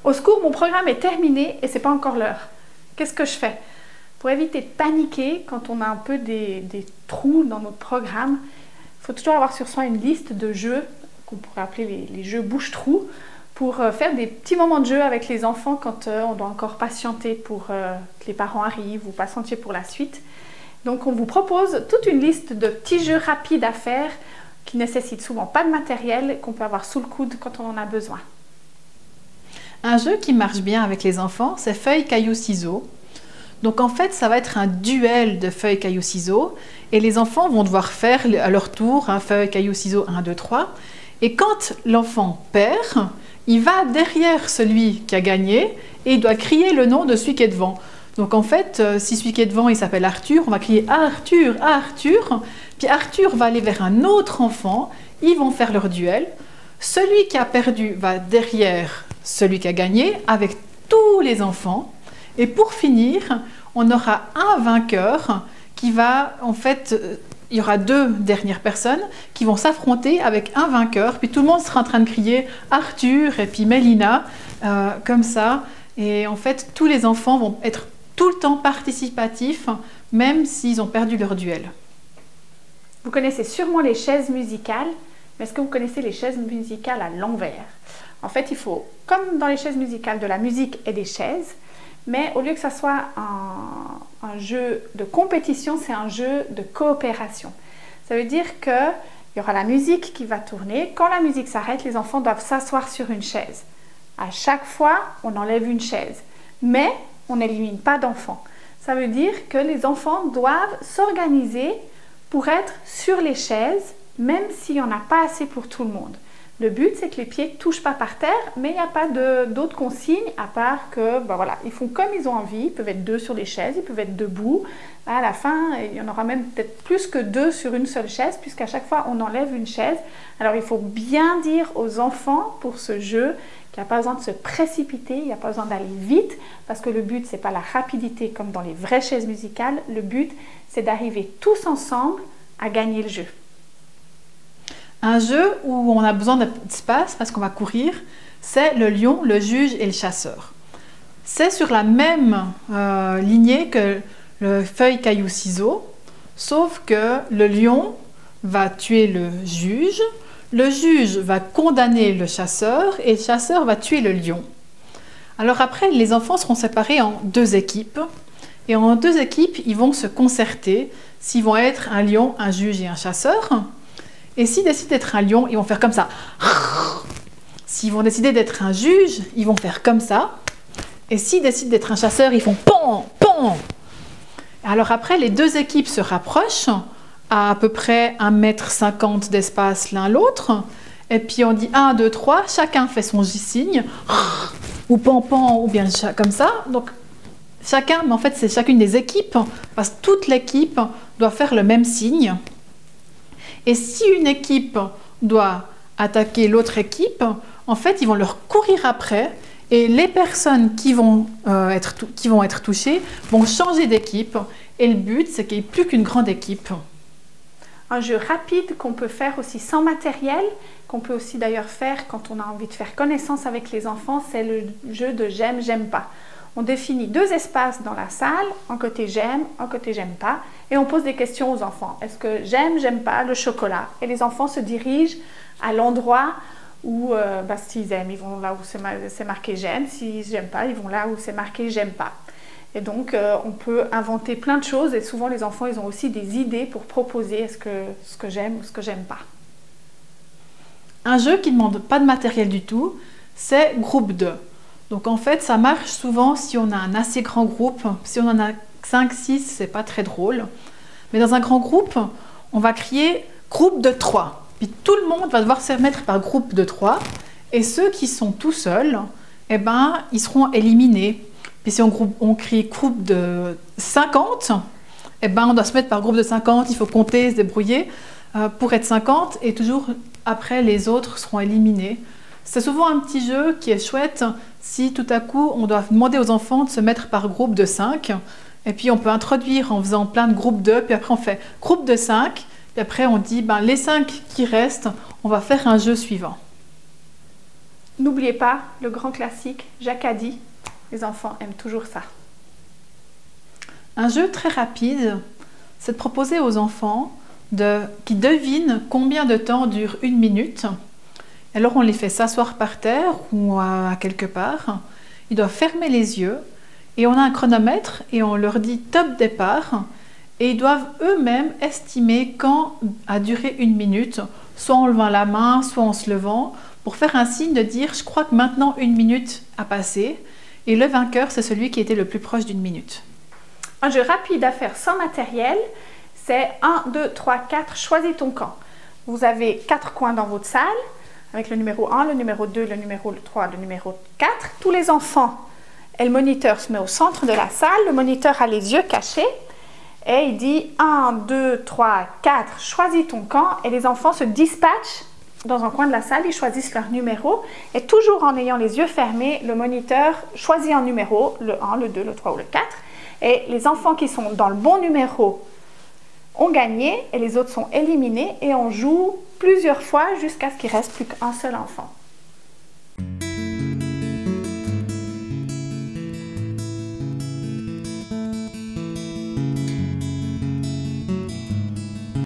Au secours, mon programme est terminé et c'est pas encore l'heure. Qu'est-ce que je fais? Pour éviter de paniquer quand on a un peu des trous dans notre programme, il faut toujours avoir sur soi une liste de jeux qu'on pourrait appeler les jeux bouche-trous pour faire des petits moments de jeu avec les enfants quand on doit encore patienter pour que les parents arrivent ou patienter pour la suite. Donc on vous propose toute une liste de petits jeux rapides à faire qui nécessitent souvent pas de matériel, qu'on peut avoir sous le coude quand on en a besoin. Un jeu qui marche bien avec les enfants, c'est feuilles, cailloux, ciseaux. Donc en fait, ça va être un duel de feuilles, cailloux, ciseaux. Et les enfants vont devoir faire à leur tour un feuille, cailloux, ciseaux, 1, 2, 3. Et quand l'enfant perd, il va derrière celui qui a gagné et il doit crier le nom de celui qui est devant. Donc en fait, si celui qui est devant, il s'appelle Arthur, on va crier « Arthur, Arthur ». Puis Arthur va aller vers un autre enfant, ils vont faire leur duel. Celui qui a perdu va derrière celui qui a gagné avec tous les enfants. Et pour finir, on aura un vainqueur qui va, en fait, il y aura deux dernières personnes qui vont s'affronter avec un vainqueur. Puis tout le monde sera en train de crier Arthur et puis Mélina, comme ça. Et en fait, tous les enfants vont être tout le temps participatifs, même s'ils ont perdu leur duel. Vous connaissez sûrement les chaises musicales, mais est-ce que vous connaissez les chaises musicales à l'envers? En fait, il faut, comme dans les chaises musicales, de la musique et des chaises, mais au lieu que ça soit un jeu de compétition, c'est un jeu de coopération. Ça veut dire qu'il y aura la musique qui va tourner. Quand la musique s'arrête, les enfants doivent s'asseoir sur une chaise. À chaque fois, on enlève une chaise, mais on n'élimine pas d'enfants. Ça veut dire que les enfants doivent s'organiser pour être sur les chaises, même s'il n'y en a pas assez pour tout le monde. Le but, c'est que les pieds ne touchent pas par terre, mais il n'y a pas d'autres consignes, à part que, voilà, ils font comme ils ont envie. Ils peuvent être deux sur les chaises, ils peuvent être debout. À la fin, il y en aura même peut-être plus que deux sur une seule chaise, puisqu'à chaque fois, on enlève une chaise. Alors, il faut bien dire aux enfants, pour ce jeu, qu'il n'y a pas besoin de se précipiter, il n'y a pas besoin d'aller vite, parce que le but, ce n'est pas la rapidité comme dans les vraies chaises musicales. Le but, c'est d'arriver tous ensemble à gagner le jeu. Un jeu où on a besoin d'espace parce qu'on va courir, c'est le lion, le juge et le chasseur. C'est sur la même lignée que le feuille, caillou, ciseaux, sauf que le lion va tuer le juge va condamner le chasseur et le chasseur va tuer le lion. Alors après, les enfants seront séparés en deux équipes et en deux équipes, ils vont se concerter s'ils vont être un lion, un juge et un chasseur. Et s'ils décident d'être un lion, ils vont faire comme ça. S'ils vont décider d'être un juge, ils vont faire comme ça. Et s'ils décident d'être un chasseur, ils font pan, pan. Alors après, les deux équipes se rapprochent à peu près 1,50 m d'espace l'un l'autre. Et puis on dit 1, 2, 3, chacun fait son signe. Ou pan, pan, ou bien comme ça. Donc chacun, mais en fait c'est chacune des équipes, parce que toute l'équipe doit faire le même signe. Et si une équipe doit attaquer l'autre équipe, en fait, ils vont leur courir après et les personnes qui vont être touchées vont changer d'équipe. Et le but, c'est qu'il n'y ait plus qu'une grande équipe. Un jeu rapide qu'on peut faire aussi sans matériel, qu'on peut aussi d'ailleurs faire quand on a envie de faire connaissance avec les enfants, c'est le jeu de j'aime, j'aime pas. On définit deux espaces dans la salle, un côté j'aime, un côté j'aime pas, et on pose des questions aux enfants. Est-ce que j'aime, j'aime pas le chocolat? Et les enfants se dirigent à l'endroit où, s'ils aiment, ils vont là où c'est marqué j'aime. S'ils n'aiment pas, ils vont là où c'est marqué j'aime pas. Et donc, on peut inventer plein de choses, et souvent les enfants, ils ont aussi des idées pour proposer ce que j'aime ou ce que j'aime pas. Un jeu qui ne demande pas de matériel du tout, c'est groupe 2. Donc en fait, ça marche souvent si on a un assez grand groupe. Si on en a 5, 6, c'est pas très drôle. Mais dans un grand groupe, on va crier groupe de 3. Puis tout le monde va devoir se mettre par groupe de 3. Et ceux qui sont tout seuls, eh ben, ils seront éliminés. Puis si on crie groupe de 50, eh ben, on doit se mettre par groupe de 50. Il faut compter, se débrouiller pour être 50. Et toujours après, les autres seront éliminés. C'est souvent un petit jeu qui est chouette si tout à coup on doit demander aux enfants de se mettre par groupe de 5 Et puis on peut introduire en faisant plein de groupes de, puis après on fait groupe de 5, puis après on dit ben, les 5 qui restent, on va faire un jeu suivant. N'oubliez pas le grand classique, Jacques a dit, les enfants aiment toujours ça. Un jeu très rapide, c'est de proposer aux enfants qui devinent combien de temps dure une minute. Alors on les fait s'asseoir par terre ou à quelque part. Ils doivent fermer les yeux et on a un chronomètre et on leur dit top départ. Et ils doivent eux-mêmes estimer quand a duré une minute, soit en levant la main, soit en se levant, pour faire un signe de dire je crois que maintenant une minute a passé. Et le vainqueur, c'est celui qui était le plus proche d'une minute. Un jeu rapide à faire sans matériel, c'est 1, 2, 3, 4, choisis ton camp. Vous avez 4 coins dans votre salle, avec le numéro 1, le numéro 2, le numéro 3, le numéro 4. Tous les enfants, et le moniteur se met au centre de la salle, le moniteur a les yeux cachés, et il dit 1, 2, 3, 4, choisis ton camp, et les enfants se dispatchent dans un coin de la salle, ils choisissent leur numéro, et toujours en ayant les yeux fermés, le moniteur choisit un numéro, le 1, le 2, le 3 ou le 4, et les enfants qui sont dans le bon numéro ont gagné et les autres sont éliminés et on joue plusieurs fois jusqu'à ce qu'il ne reste plus qu'un seul enfant.